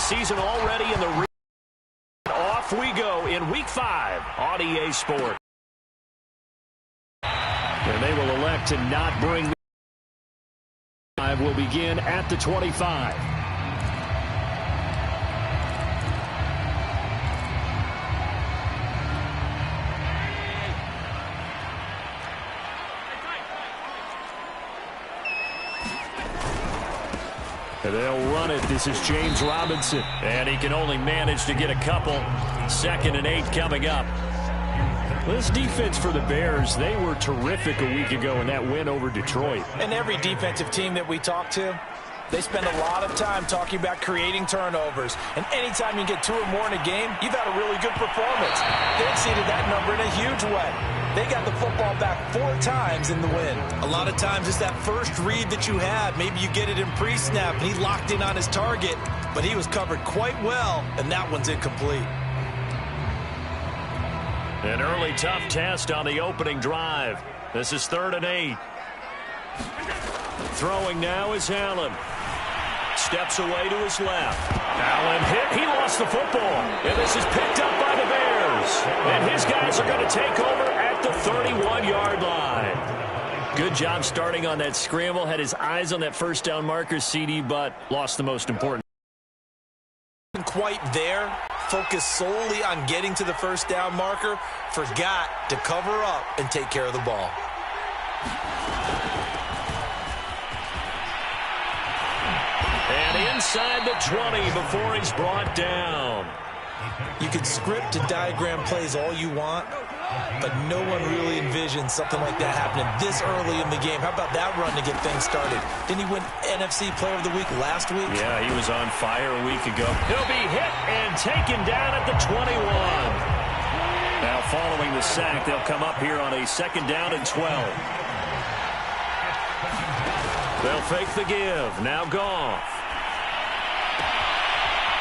season already in the off we go in Week 5 on EA Sports. And they will elect to not bring the drive. Will begin at the 25. They'll run it. This is James Robinson. And he can only manage to get a couple. 2nd and 8 coming up. This defense for the Bears, they were terrific a week ago in that win over Detroit. And every defensive team that we talk to, they spend a lot of time talking about creating turnovers. And anytime you get 2 or more in a game, you've had a really good performance. They exceeded that number in a huge way. They got the football back 4 times in the win. A lot of times it's that first read that you had. Maybe you get it in pre-snap, and he locked in on his target, but he was covered quite well, and that one's incomplete. An early tough test on the opening drive. This is 3rd and 8. Throwing now is Allen. Steps away to his left. Allen hit. He lost the football. And this is picked up by the Bears. And his guys are going to take over at the 31-yard line. Good job starting on that scramble. Had his eyes on that first down marker, CD, but lost the most important. Quite there. Focused solely on getting to the first down marker. Forgot to cover up and take care of the ball. And inside the 20 before he's brought down. You can script and diagram plays all you want, but no one really envisions something like that happening this early in the game. How about that run to get things started? Didn't he win NFC Player of the Week last week? Yeah, he was on fire a week ago. He'll be hit and taken down at the 21. Now following the sack, they'll come up here on a 2nd down and 12. They'll fake the give. Now Goff.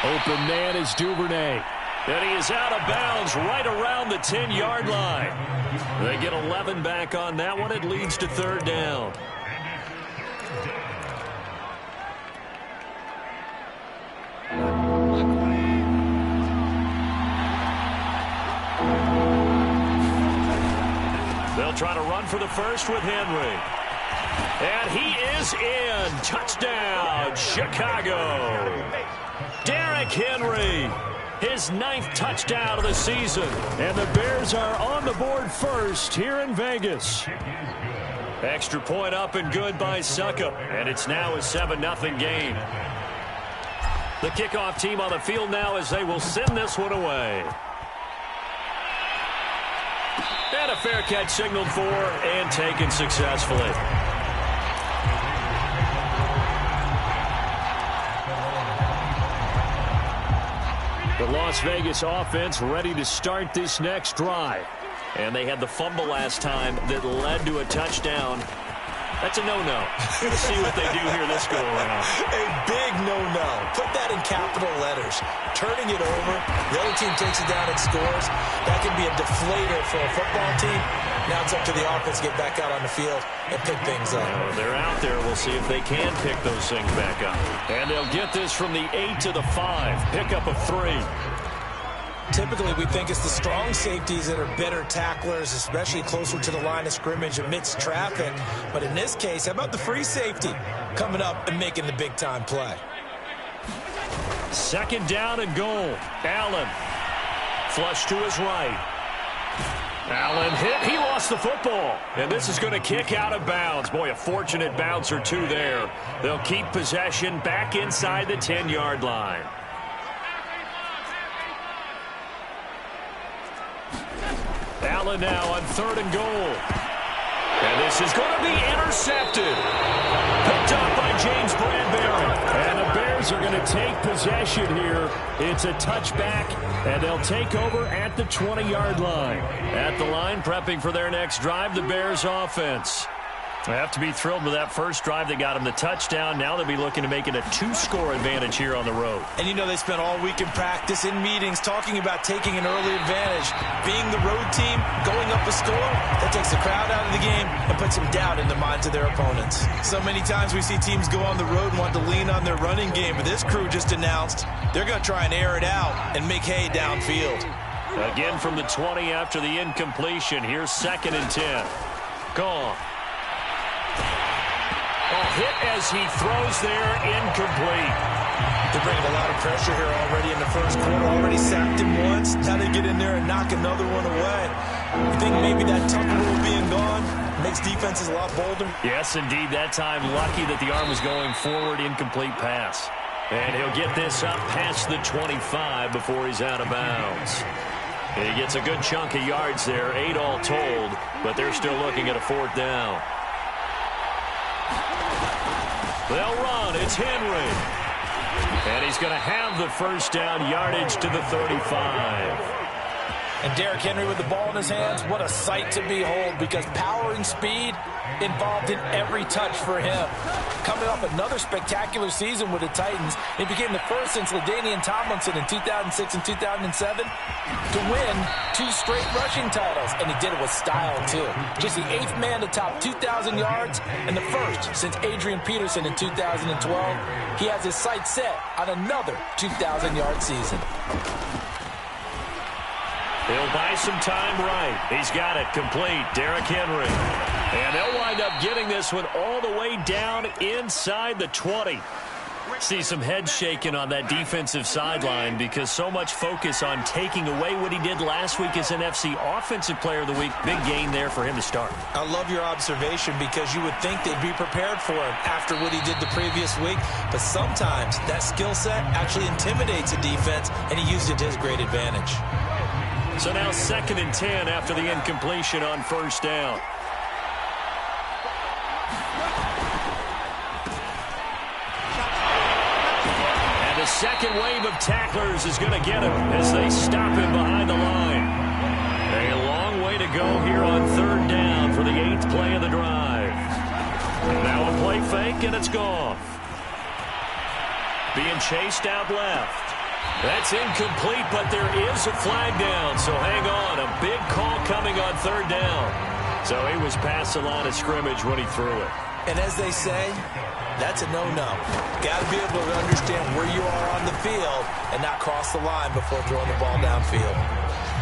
Open man is Duvernay. And he is out of bounds right around the 10-yard line. They get 11 back on that one. It leads to 3rd down. They'll try to run for the first with Henry. And he is in. Touchdown, Chicago. Derrick Henry. His 9th touchdown of the season. And the Bears are on the board first here in Vegas. Extra point up and good by Succop. And it's now a 7-0 game. The kickoff team on the field now as they will send this one away. And a fair catch signaled for and taken successfully. The Las Vegas offense ready to start this next drive. And they had the fumble last time that led to a touchdown. That's a no-no. Let's see what they do here this go-around. A big no-no. Put that in capital letters. Turning it over, the other team takes it down and scores. That can be a deflator for a football team. Now it's up to the offense to get back out on the field and pick things up. They're out there. We'll see if they can pick those things back up. And they'll get this from the 8 to the 5. Pickup of 3. Typically, we think it's the strong safeties that are better tacklers, especially closer to the line of scrimmage amidst traffic. But in this case, how about the free safety coming up and making the big-time play? 2nd down and goal. Allen. Flush to his right. Allen hit. He lost the football. And this is going to kick out of bounds. Boy, a fortunate bounce or two there. They'll keep possession back inside the 10-yard line. Allen now on 3rd and goal. And this is going to be intercepted. Picked up by James Bradbury. And the Bears are going to take possession here. It's a touchback, and they'll take over at the 20-yard line. At the line, prepping for their next drive, the Bears offense. They have to be thrilled with that first drive that got them the touchdown. Now they'll be looking to make it a 2-score advantage here on the road. And you know they spent all week in practice, in meetings, talking about taking an early advantage. Being the road team, going up a score, that takes the crowd out of the game and puts some doubt in the minds of their opponents. So many times we see teams go on the road and want to lean on their running game, but this crew just announced they're going to try and air it out and make hay downfield. Again from the 20 after the incompletion. Here's 2nd and 10. Gone. Hit as he throws there, incomplete. They're bringing a lot of pressure here already in the first quarter. Already sacked him once. Now they get in there and knock another one away. You think maybe that Tucker rule being gone makes defenses a lot bolder? Yes, indeed. That time, lucky that the arm was going forward, incomplete pass. And he'll get this up past the 25 before he's out of bounds. And he gets a good chunk of yards there, 8 all told, but they're still looking at a 4th down. They'll run. It's Henry. And he's going to have the first down, yardage to the 35. And Derrick Henry with the ball in his hands, what a sight to behold, because power and speed involved in every touch for him. Coming off another spectacular season with the Titans, he became the first since LaDainian Tomlinson in 2006 and 2007 to win 2 straight rushing titles, and he did it with style, too. Just the 8th man to top 2,000 yards and the first since Adrian Peterson in 2012. He has his sights set on another 2,000-yard season. He'll buy some time right. He's got it complete. Derrick Henry. And they'll wind up getting this one all the way down inside the 20. See some head shaking on that defensive sideline because so much focus on taking away what he did last week as NFC Offensive Player of the Week. Big gain there for him to start. I love your observation because you would think they'd be prepared for him after what he did the previous week. But sometimes that skill set actually intimidates a defense, and he used it to his great advantage. So now 2nd and 10 after the incompletion on 1st down. And the second wave of tacklers is going to get him as they stop him behind the line. A long way to go here on 3rd down for the 8th play of the drive. Now a play fake, and it's gone. Being chased out left. That's incomplete, but there is a flag down, so hang on. A big call coming on 3rd down. So he was past the line of scrimmage when he threw it. And as they say, that's a no-no. Got to be able to understand where you are on the field and not cross the line before throwing the ball downfield.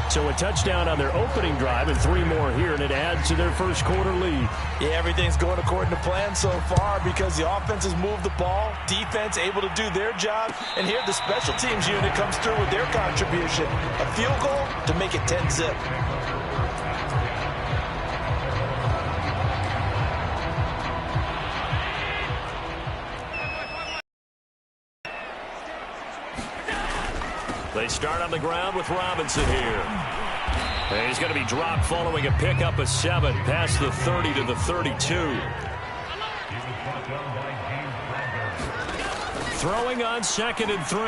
So a touchdown on their opening drive and 3 more here, and it adds to their first quarter lead. Yeah, everything's going according to plan so far because the offense has moved the ball, defense able to do their job, and here the special teams unit comes through with their contribution. A field goal to make it 10-zip. They start on the ground with Robinson here. And he's going to be dropped following a pickup of 7 past the 30 to the 32. Throwing on 2nd and 3.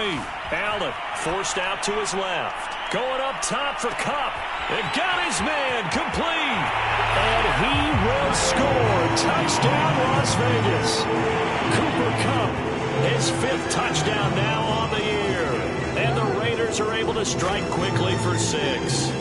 Allen forced out to his left. Going up top for Kupp. And got his man complete. And he will score. Touchdown, Las Vegas. Cooper Kupp, his 5th touchdown now on the year. And the Raiders are able to strike quickly for 6.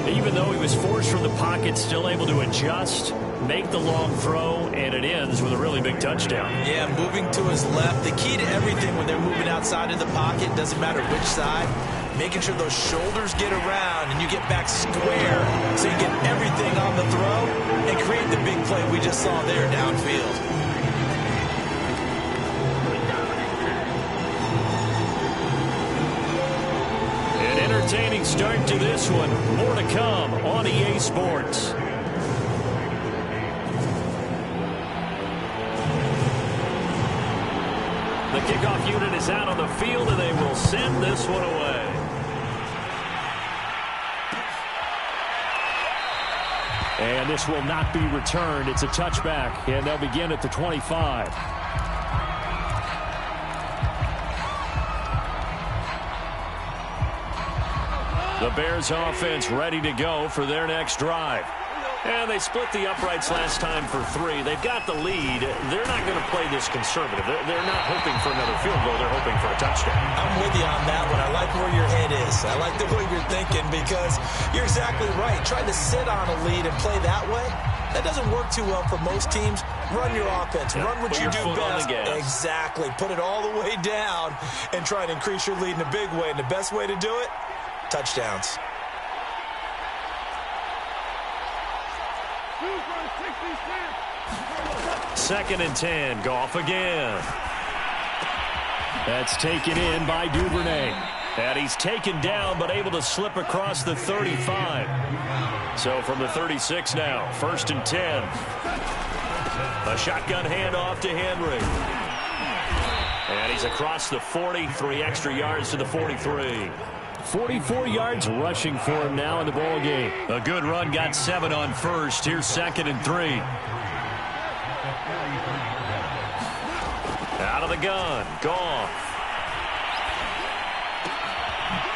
Even though he was forced from the pocket, still able to adjust, make the long throw, and it ends with a really big touchdown. Yeah, moving to his left. The key to everything when they're moving outside of the pocket, doesn't matter which side, making sure those shoulders get around and you get back square so you get everything on the throw and create the big play we just saw there downfield. Entertaining start to this one. More to come on EA Sports. The kickoff unit is out on the field, and they will send this one away. And this will not be returned. It's a touchback, and they'll begin at the 25. The Bears offense ready to go for their next drive. And they split the uprights last time for 3. They've got the lead. They're not going to play this conservative. They're not hoping for another field goal. They're hoping for a touchdown. I'm with you on that one. I like where your head is. I like the way you're thinking because you're exactly right. Trying to sit on a lead and play that way, that doesn't work too well for most teams. Run your offense. Run what you do best. Exactly. Put it all the way down and try and increase your lead in a big way. And the best way to do it, touchdowns. Second and 10. Goff again. That's taken in by Duvernay. And he's taken down but able to slip across the 35. So from the 36 now, first and 10. A shotgun handoff to Henry. And he's across the 40, 3 extra yards to the 43. 44 yards rushing for him now in the ball game. A good run, got 7 on first. Here's second and 3. Out of the gun, Goff.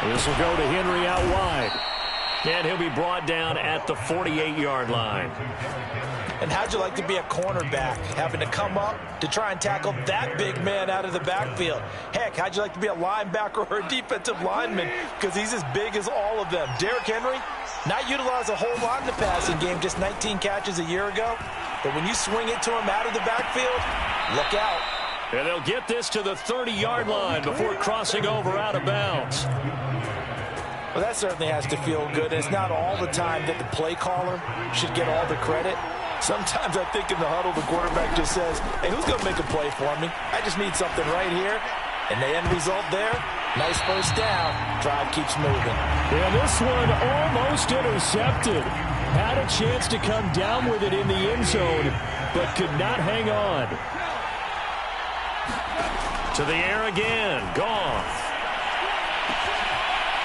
This will go to Henry out wide. And he'll be brought down at the 48-yard line. And how'd you like to be a cornerback, having to come up to try and tackle that big man out of the backfield? Heck, how'd you like to be a linebacker or a defensive lineman? Because he's as big as all of them. Derrick Henry, not utilized a whole lot in the passing game, just 19 catches a year ago. But when you swing it to him out of the backfield, look out. And they'll get this to the 30-yard line before crossing over out of bounds. Well, that certainly has to feel good. It's not all the time that the play caller should get all the credit. Sometimes I think in the huddle, the quarterback just says, hey, who's going to make a play for me? I just need something right here. And the end result there, nice first down. Drive keeps moving. And this one almost intercepted. Had a chance to come down with it in the end zone, but could not hang on. To the air again, Goff.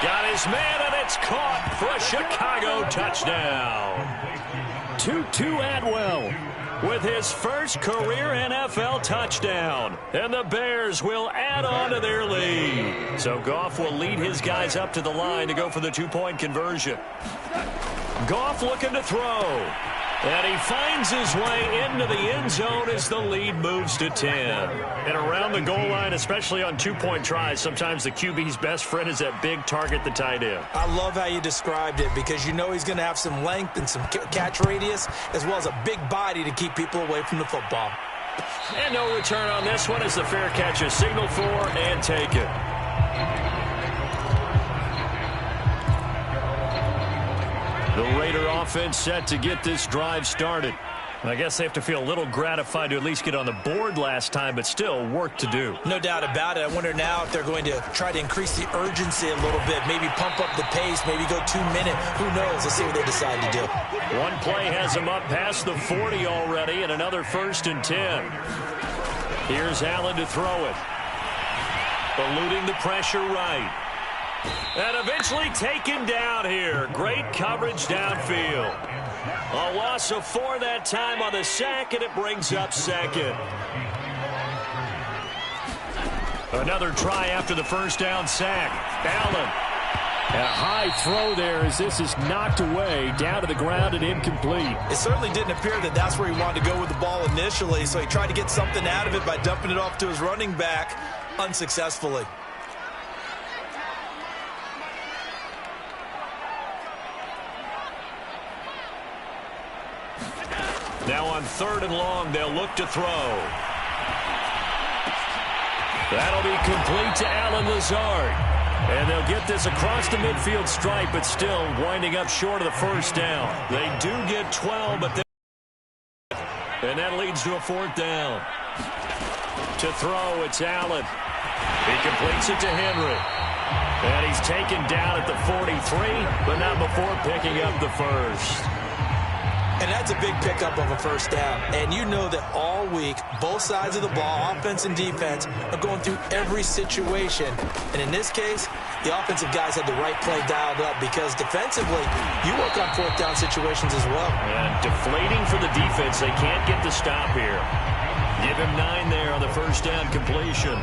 Got his man, and it's caught for a Chicago touchdown. Tutu Atwell with his first career NFL touchdown. And the Bears will add on to their lead. So Goff will lead his guys up to the line to go for the 2-point conversion. Goff looking to throw. And he finds his way into the end zone as the lead moves to 10. And around the goal line, especially on 2-point tries, sometimes the QB's best friend is that big target, the tight end. I love how you described it because you know he's going to have some length and some catch radius as well as a big body to keep people away from the football. And no return on this one as the fair catch is signaled for and taken. The Raider offense set to get this drive started. I guess they have to feel a little gratified to at least get on the board last time, but still work to do. No doubt about it. I wonder now if they're going to try to increase the urgency a little bit, maybe pump up the pace, maybe go 2-minute. Who knows? Let's see what they decide to do. One play has them up past the 40 already, and another first and 10. Here's Allen to throw it. Eluding the pressure right. And eventually taken down here. Great coverage downfield. A loss of 4 that time on the sack, and it brings up second. Another try after the first down sack. Allen. A high throw there as this is knocked away, down to the ground and incomplete. It certainly didn't appear that that's where he wanted to go with the ball initially, so he tried to get something out of it by dumping it off to his running back unsuccessfully. Now on 3rd and long, they'll look to throw. That'll be complete to Allen Lazard. And they'll get this across the midfield stripe, but still winding up short of the first down. They do get 12, but and that leads to a 4th down. To throw, it's Allen. He completes it to Henry. And he's taken down at the 43, but not before picking up the first. And that's a big pickup of a first down. And you know that all week, both sides of the ball, offense and defense, are going through every situation. And in this case, the offensive guys had the right play dialed up because defensively, you work on 4th down situations as well. And deflating for the defense. They can't get the stop here. Give him 9 there on the first down completion.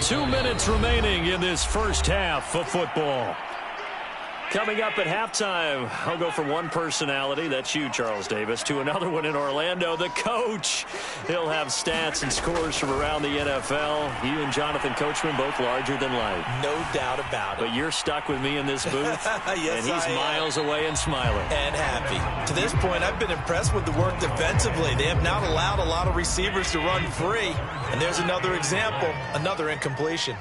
2 minutes remaining in this first half of football. Coming up at halftime, I'll go from one personality, that's you, Charles Davis, to another one in Orlando, the coach. He'll have stats and scores from around the NFL. You and Jonathan Coachman, both larger than life. No doubt about it. But you're stuck with me in this booth, yes, and he's miles away and smiling. And happy. To this point, I've been impressed with the work defensively. They have not allowed a lot of receivers to run free. And there's another example, another incompletion.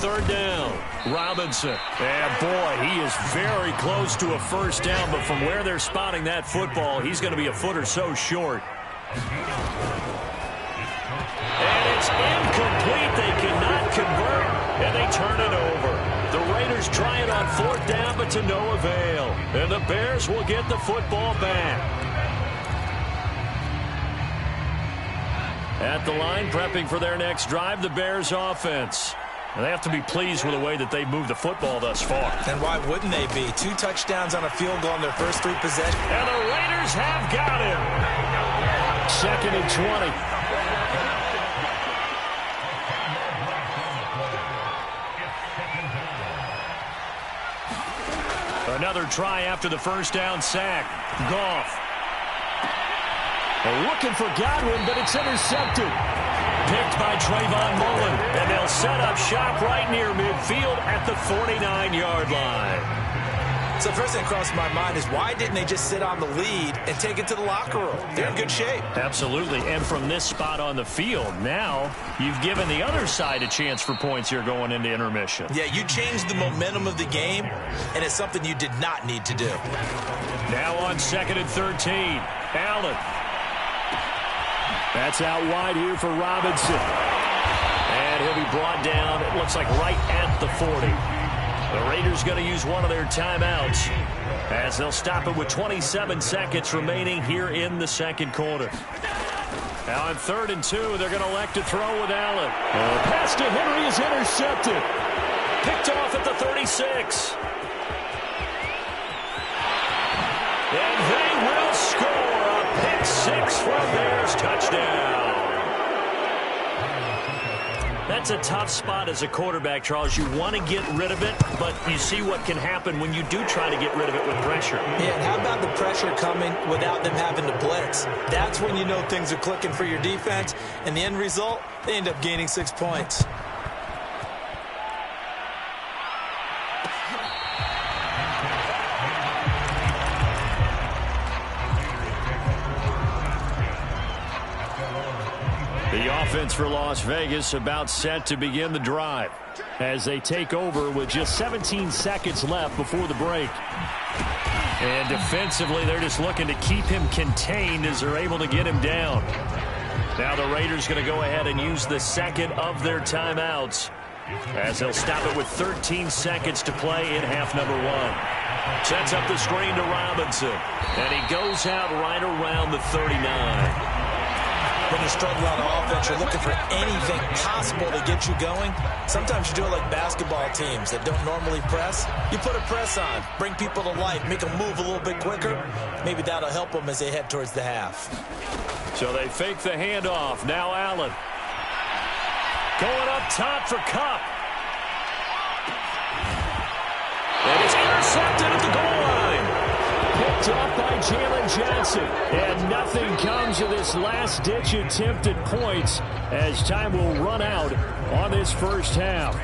Third down, Robinson. And boy, he is very close to a first down, but from where they're spotting that football, he's going to be a foot or so short. And it's incomplete. They cannot convert, and they turn it over. The Raiders try it on fourth down, but to no avail. And the Bears will get the football back. At the line, prepping for their next drive, the Bears offense. And they have to be pleased with the way that they've moved the football thus far. And why wouldn't they be? 2 touchdowns on a field goal in their first 3 possessions. And the Raiders have got him. 2nd and 20. Another try after the first down sack. Goff. Looking for Godwin, but it's intercepted. Picked by Trayvon Mullen, and they'll set up shop right near midfield at the 49-yard line. So the first thing that crossed my mind is why didn't they just sit on the lead and take it to the locker room? They're in good shape. Absolutely, and from this spot on the field, now you've given the other side a chance for points here going into intermission. Yeah, you changed the momentum of the game, and it's something you did not need to do. Now on 2nd and 13, Allen. That's out wide here for Robinson. And he'll be brought down, it looks like right at the 40. The Raiders going to use one of their timeouts as they'll stop it with 27 seconds remaining here in the second quarter. Now on 3rd and 2, they're going to elect to throw with Allen. Pass to Henry is intercepted. Picked off at the 36. And they will score. Pick 6 from Bears, touchdown. That's a tough spot as a quarterback, Charles. You want to get rid of it, but you see what can happen when you do try to get rid of it with pressure. Yeah, and how about the pressure coming without them having to blitz? That's when you know things are clicking for your defense, and the end result, they end up gaining 6 points. The offense for Las Vegas about set to begin the drive as they take over with just 17 seconds left before the break. And defensively, they're just looking to keep him contained as they're able to get him down. Now the Raiders going to go ahead and use the second of their timeouts as they'll stop it with 13 seconds to play in half number 1. Sets up the screen to Robinson, and he goes out right around the 39. When you struggle on offense, you're looking for anything possible to get you going. Sometimes you do it like basketball teams that don't normally press. You put a press on, bring people to life, make them move a little bit quicker. Maybe that'll help them as they head towards the half. So they fake the handoff. Now Allen. Going up top for Kupp. And it's intercepted at the goal line. Picked up by Jalen Johnson. And nothing comes of this last-ditch attempt at points as time will run out on this first half.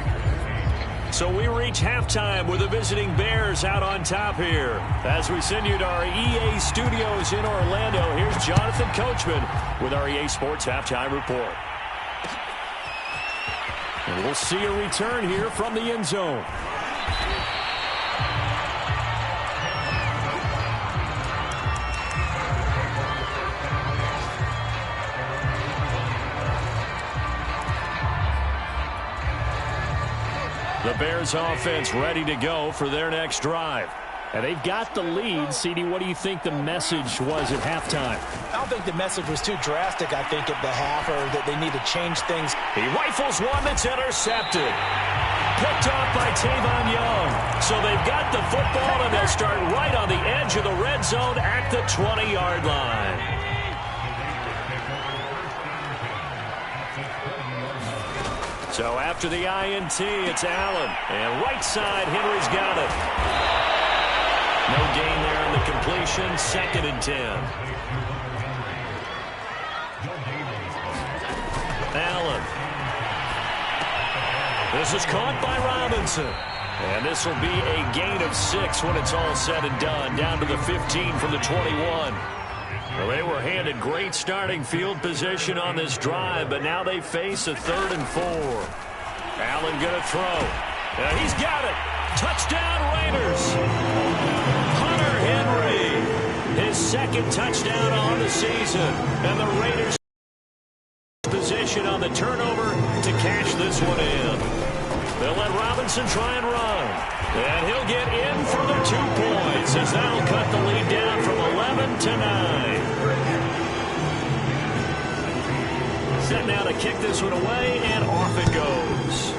So we reach halftime with the visiting Bears out on top here. As we send you to our EA studios in Orlando, here's Jonathan Coachman with our EA Sports Halftime Report. And we'll see a return here from the end zone. The Bears offense ready to go for their next drive. And they've got the lead. CD, what do you think the message was at halftime? I don't think the message was too drastic, I think, at the half, or that they need to change things. He rifles one that's intercepted. Picked off by Tavon Young. So they've got the football, and they'll start right on the edge of the red zone at the 20-yard line. So after the INT, it's Allen. And right side, Henry's got it. No gain there in the completion. 2nd and 10. Allen. This is caught by Robinson. And this will be a gain of 6 when it's all said and done. Down to the 15 from the 21. Well, they were handed great starting field position on this drive, but now they face a 3rd and 4. Allen going to throw. He's got it. Touchdown, Raiders. Hunter Henry, his 2nd touchdown on the season. And the Raiders position on the turnover to cash this one in. They'll let Robinson try and run. And he'll get in for the 2 points as that'll cut the lead down from 11 to 9. Set now to kick this one away, and off it goes.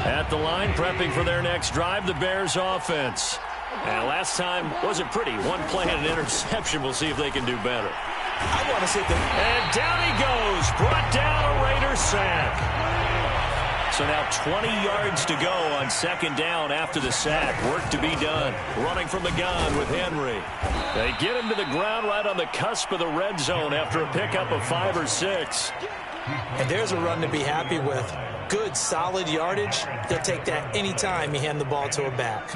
At the line, prepping for their next drive, the Bears offense. And last time wasn't pretty. 1 play and an interception. We'll see if they can do better. I want to see if they... And down he goes. Brought down a Raiders sack. So now 20 yards to go on 2nd down after the sack. Work to be done. Running from the gun with Henry. They get him to the ground right on the cusp of the red zone after a pickup of 5 or 6. And there's a run to be happy with. Good, solid yardage. They'll take that anytime you hand the ball to a back.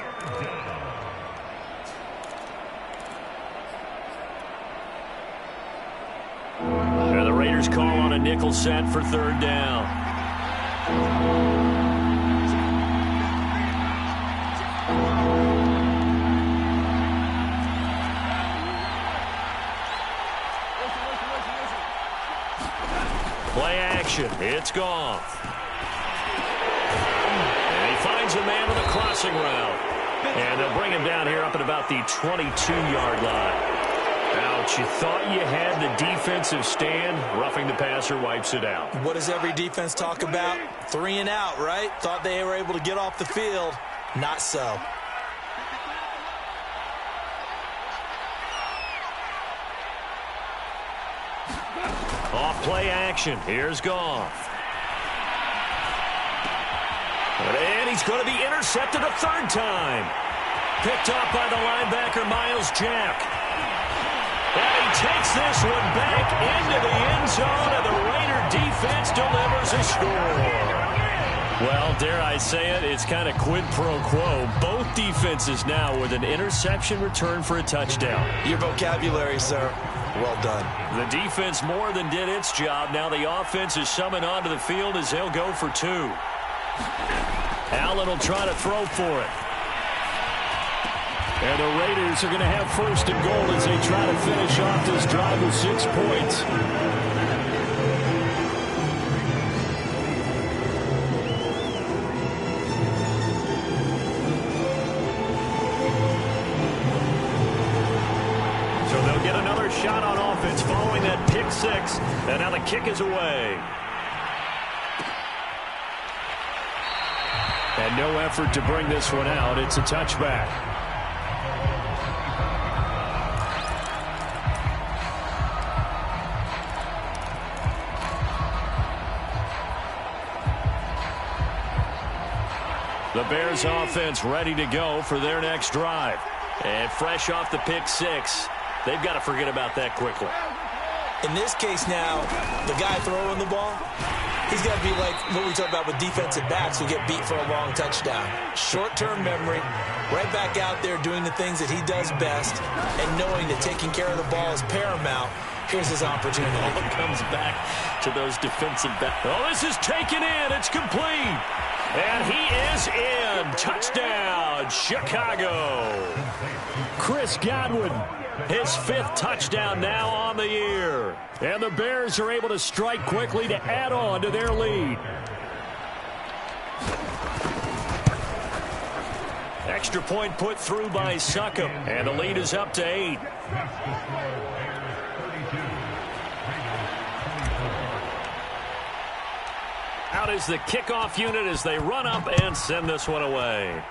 And the Raiders call on a nickel set for 3rd down. Play action. It's Goff. And he finds a man on the crossing route. And they'll bring him down here up at about the 22-yard line. Ouch, you thought you had the defensive stand. Roughing the passer wipes it out. What does every defense talk about? 3 and out, right? Thought they were able to get off the field. Not so. Off play action. Here's Goff. And he's going to be intercepted a 3rd time. Picked up by the linebacker, Myles Jack. And he takes this one back into the end zone, and the Raider defense delivers a score. Well, dare I say it, it's kind of quid pro quo. Both defenses now with an interception return for a touchdown. Your vocabulary, sir. Well done. The defense more than did its job. Now the offense is summoned onto the field as they'll go for 2. Allen will try to throw for it. And the Raiders are going to have 1st and goal as they try to finish off this drive with 6 points. So they'll get another shot on offense following that pick 6. And now the kick is away. And no effort to bring this one out. It's a touchback. The Bears offense ready to go for their next drive. And fresh off the pick 6, they've got to forget about that quickly. In this case now, the guy throwing the ball, he's got to be like what we talk about with defensive backs who get beat for a long touchdown. Short-term memory, right back out there doing the things that he does best, and knowing that taking care of the ball is paramount. Here's his opportunity. All comes back to those defensive backs. Oh, this is taken in. It's complete. And he is in. Touchdown, Chicago. Chris Godwin, his 5th touchdown now on the year. And the Bears are able to strike quickly to add on to their lead. Extra point put through by Succop. And the lead is up to 8. out is the kickoff unit as they run up and send this one away.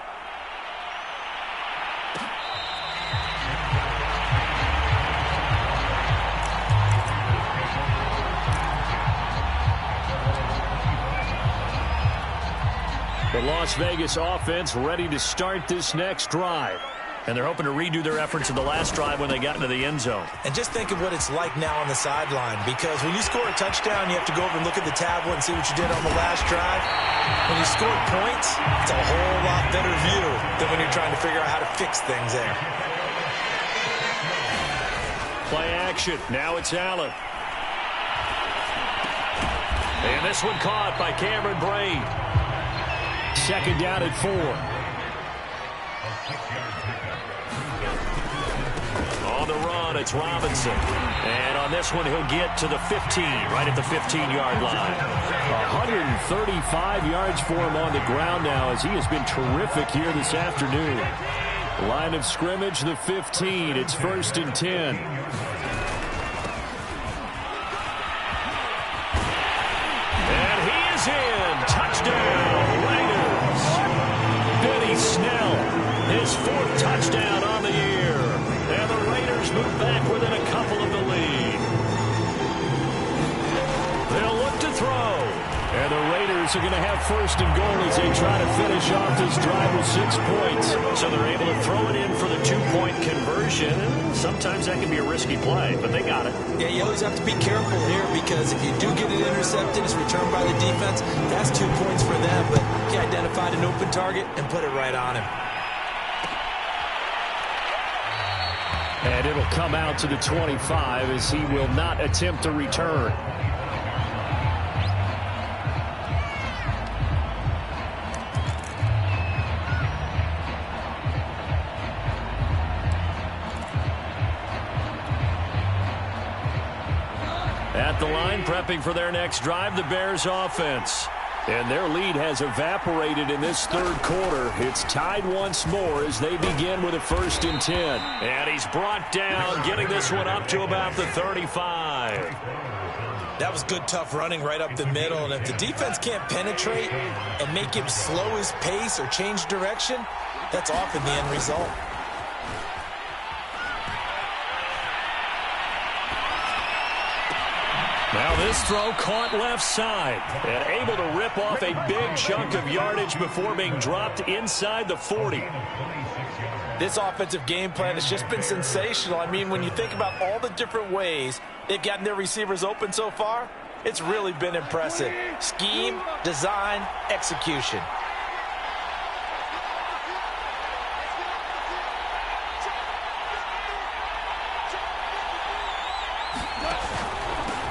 The Las Vegas offense ready to start this next drive. And they're hoping to redo their efforts in the last drive when they got into the end zone. And just think of what it's like now on the sideline, because when you score a touchdown, you have to go over and look at the tablet and see what you did on the last drive. When you score points, it's a whole lot better view than when you're trying to figure out how to fix things there. Play action. Now it's Allen. And this one caught by Cameron Brate. Second down at 4. On the run, it's Robinson. And on this one, he'll get to the 15, right at the 15-yard line. 135 yards for him on the ground now as he has been terrific here this afternoon. Line of scrimmage, the 15. It's 1st and 10. And he is in. Touchdown, Raiders. Benny Snell, his 4th touchdown on the year. And the Raiders move back within a couple of the lead. They'll look to throw. And the Raiders are going to have 1st and goal as they try to finish off this drive with 6 points. So they're able to throw it in for the 2-point conversion. Sometimes that can be a risky play, but they got it. Yeah, you always have to be careful here, because if you do get it intercepted, it's returned by the defense. That's 2 points for them, but he identified an open target and put it right on him. And it'll come out to the 25 as he will not attempt to return. At the line, prepping for their next drive, the Bears offense. And their lead has evaporated in this 3rd quarter. It's tied once more as they begin with a 1st and 10. And he's brought down, getting this one up to about the 35. That was good, tough running right up the middle. And if the defense can't penetrate and make him slow his pace or change direction, that's often the end result. Now this throw caught left side and able to rip off a big chunk of yardage before being dropped inside the 40. This offensive game plan has just been sensational. I mean, when you think about all the different ways they've gotten their receivers open so far, it's really been impressive. Scheme, design, execution.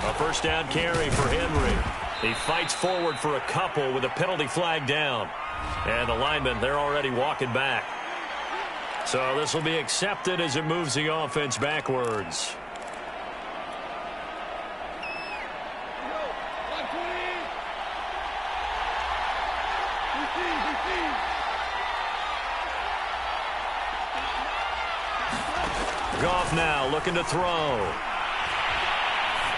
A 1st down carry for Henry. He fights forward for a couple with a penalty flag down. And the linemen, they're already walking back. So this will be accepted as it moves the offense backwards. Goff now looking to throw.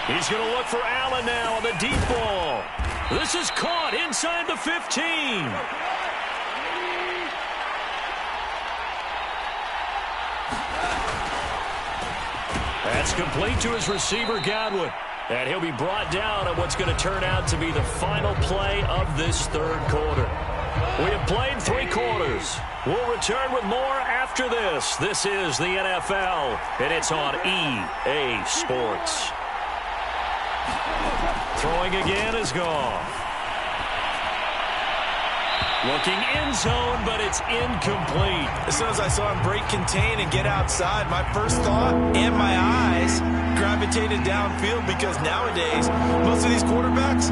He's going to look for Allen now on the deep ball. This is caught inside the 15. That's complete to his receiver, Godwin. And he'll be brought down at what's going to turn out to be the final play of this 3rd quarter. We have played 3 quarters. We'll return with more after this. This is the NFL, and it's on EA Sports. Throwing again is Goff. Looking end zone, but it's incomplete. As soon as I saw him break contain and get outside, my first thought and my eyes gravitated downfield, because nowadays, most of these quarterbacks,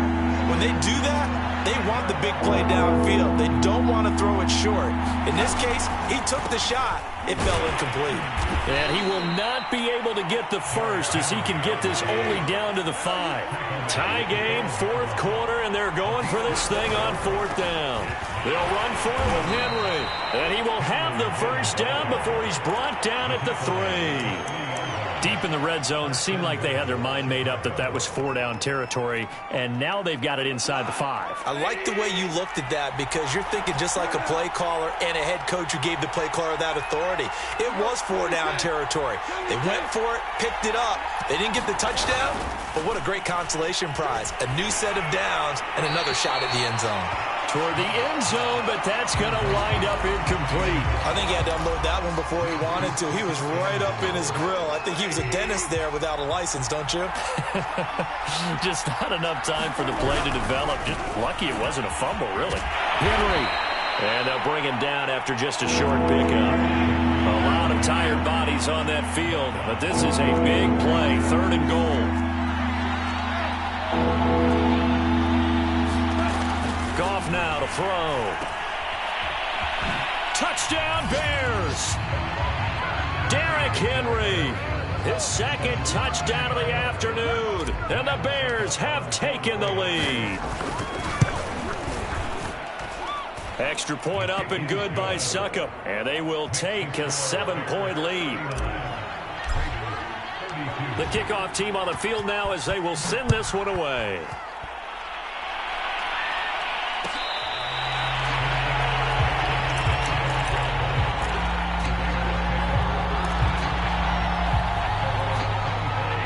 when they do that, they want the big play downfield. They don't want to throw it short. In this case, he took the shot. It fell incomplete. And he will not be able to get the first as he can get this only down to the 5. Tie game, 4th quarter, and they're going for this thing on 4th down. They'll run for it with Henry. And he will have the 1st down before he's brought down at the 3. Deep in the red zone, seemed like they had their mind made up that that was 4-down territory, and now they've got it inside the 5. I like the way you looked at that because you're thinking just like a play caller and a head coach who gave the play caller that authority. It was 4-down territory. They went for it, picked it up. They didn't get the touchdown, but what a great consolation prize. A new set of downs and another shot at the end zone. Toward the end zone, but that's going to wind up incomplete. I think he had to unload that one before he wanted to. He was right up in his grill. I think he was a dentist there without a license, don't you? Just not enough time for the play to develop. Just lucky it wasn't a fumble, really. Henry. And they'll bring him down after just a short pickup. A lot of tired bodies on that field, but this is a big play, 3rd and goal. Goff now to throw. Touchdown, Bears! Derrick Henry, his 2nd touchdown of the afternoon, and the Bears have taken the lead. Extra point up and good by Succop, and they will take a 7-point lead. The kickoff team on the field now as they will send this one away.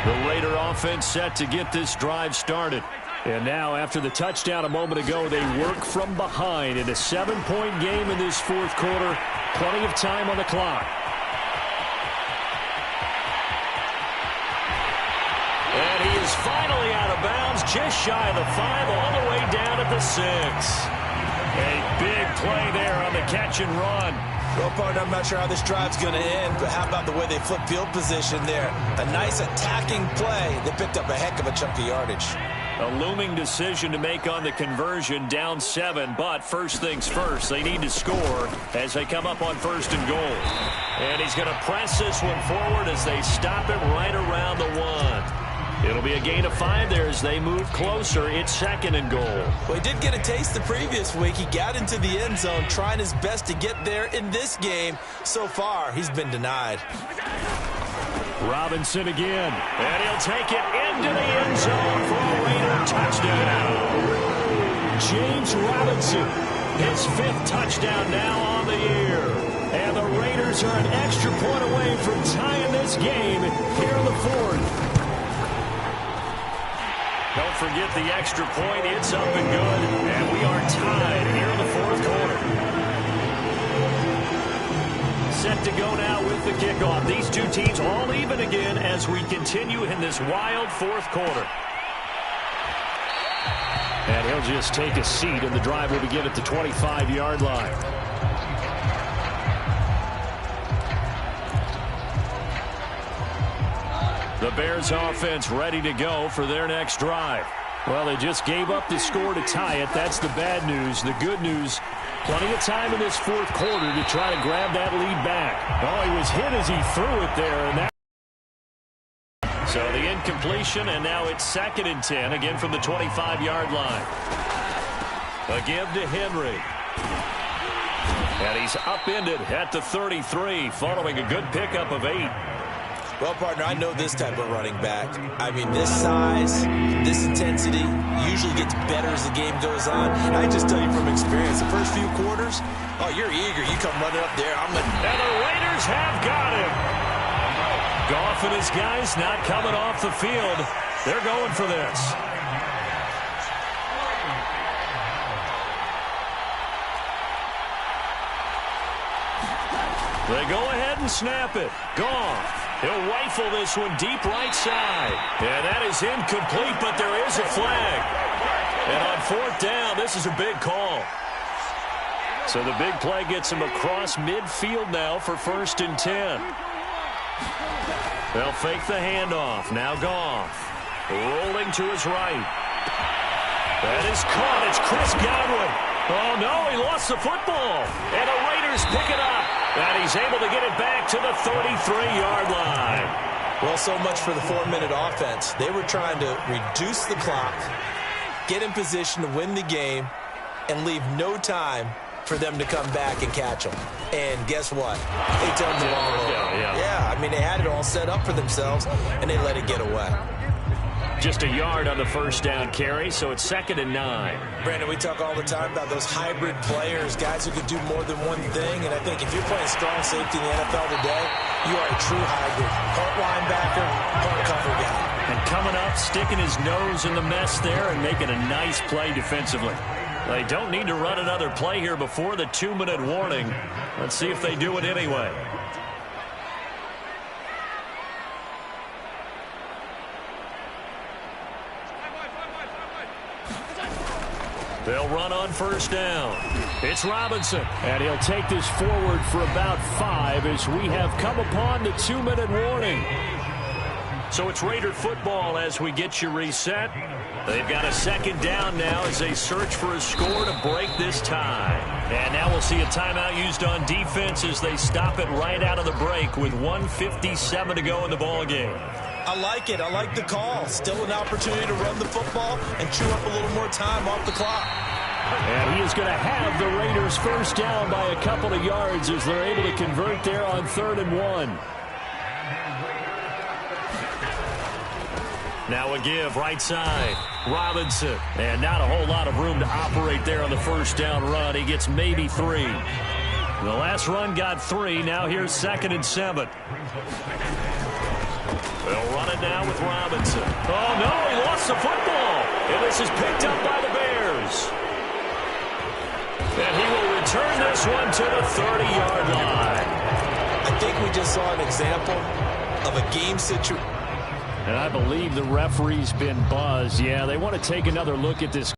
The Raider offense set to get this drive started. And now, after the touchdown a moment ago, they work from behind in a 7-point game in this 4th quarter. Plenty of time on the clock. And he is finally out of bounds, just shy of the 5, all the way down at the 6. A big play there on the catch and run. Well, partner, I'm not sure how this drive's going to end, but how about the way they flip field position there? A nice attacking play. They picked up a heck of a chunk of yardage. A looming decision to make on the conversion, down 7, but first things first, they need to score as they come up on 1st and goal. And he's going to press this one forward as they stop it right around the 1. It'll be a gain of 5 there as they move closer. It's 2nd and goal. Well, he did get a taste the previous week. He got into the end zone trying his best to get there in this game. So far, he's been denied. Robinson again, and he'll take it into the end zone for a Raider touchdown. James Robinson, his 5th touchdown now on the year. And the Raiders are an extra point away from tying this game here in the 4th. Don't forget the extra point. It's up and good, and we are tied here in the 4th quarter. Set to go now with the kickoff. These two teams all even again as we continue in this wild 4th quarter. And he'll just take a seat, and the drive will begin at the 25-yard line. The Bears offense ready to go for their next drive. Well, they just gave up the score to tie it. That's the bad news. The good news, plenty of time in this 4th quarter to try to grab that lead back. Oh, he was hit as he threw it there. And so the incompletion, and now it's 2nd and 10, again from the 25-yard line. A give to Henry. And he's upended at the 33, following a good pickup of 8. Well, partner, I know this type of running back. I mean, this size, this intensity usually gets better as the game goes on. And I just tell you from experience, the first few quarters, oh, you're eager. You come running up there. And the Raiders have got him. Goff and his guys not coming off the field. They're going for this. They go ahead and snap it. Goff. He'll rifle this one deep right side. And that is incomplete, but there is a flag. And on 4th down, this is a big call. So the big play gets him across midfield now for 1st and 10. They'll fake the handoff. Now Goff. Rolling to his right. That is caught. It's Chris Godwin. Oh, no, he lost the football. And the Raiders pick it up. And he's able to get it back to the 33-yard line. Well, so much for the 4-minute offense. They were trying to reduce the clock, get in position to win the game, and leave no time for them to come back and catch them. And guess what? They turned the ball over. Yeah, I mean, they had it all set up for themselves, and they let it get away. Just a yard on the first down carry, so it's 2nd and 9. Brandon, we talk all the time about those hybrid players, guys who could do more than one thing, and I think if you're playing strong safety in the NFL today, you are a true hybrid. Part linebacker, part cover guy. And coming up, sticking his nose in the mess there and making a nice play defensively. They don't need to run another play here before the 2-minute warning. Let's see if they do it anyway. They'll run on first down. It's Robinson. And he'll take this forward for about 5 as we have come upon the 2-minute warning. So it's Raider football as we get you reset. They've got a 2nd down now as they search for a score to break this tie. And now we'll see a timeout used on defense as they stop it right out of the break with 1:57 to go in the ballgame. I like it. I like the call. Still an opportunity to run the football and chew up a little more time off the clock. And he is going to have the Raiders first down by a couple of yards as they're able to convert there on 3rd and 1. Now a give right side. Robinson. And not a whole lot of room to operate there on the first down run. He gets maybe 3. The last run got 3. Now here's 2nd and 7. They'll run it now with Robinson. Oh, no, he lost the football. And this is picked up by the Bears. And he will return this one to the 30-yard line. I think we just saw an example of a game situation. And I believe the referee's been buzzed. Yeah, they want to take another look at this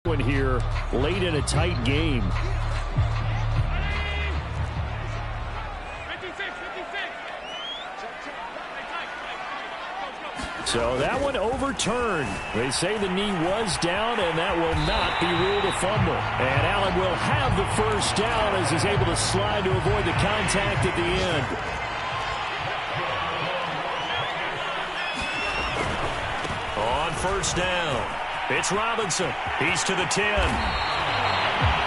one here late in a tight game. So that one overturned. They say the knee was down, and that will not be ruled a fumble. And Allen will have the first down as he's able to slide to avoid the contact at the end. On first down, it's Robinson. He's to the 10.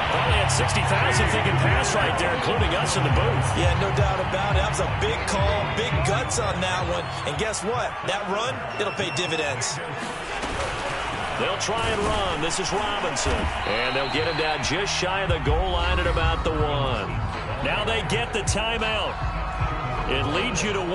Probably had 60,000 thinking pass right there, including us in the booth. Yeah, no doubt about it. That was a big call, big guts on that one. And guess what? That run, it'll pay dividends. They'll try and run. This is Robinson. And they'll get him down just shy of the goal line at about the 1. Now they get the timeout. It leads you to 1.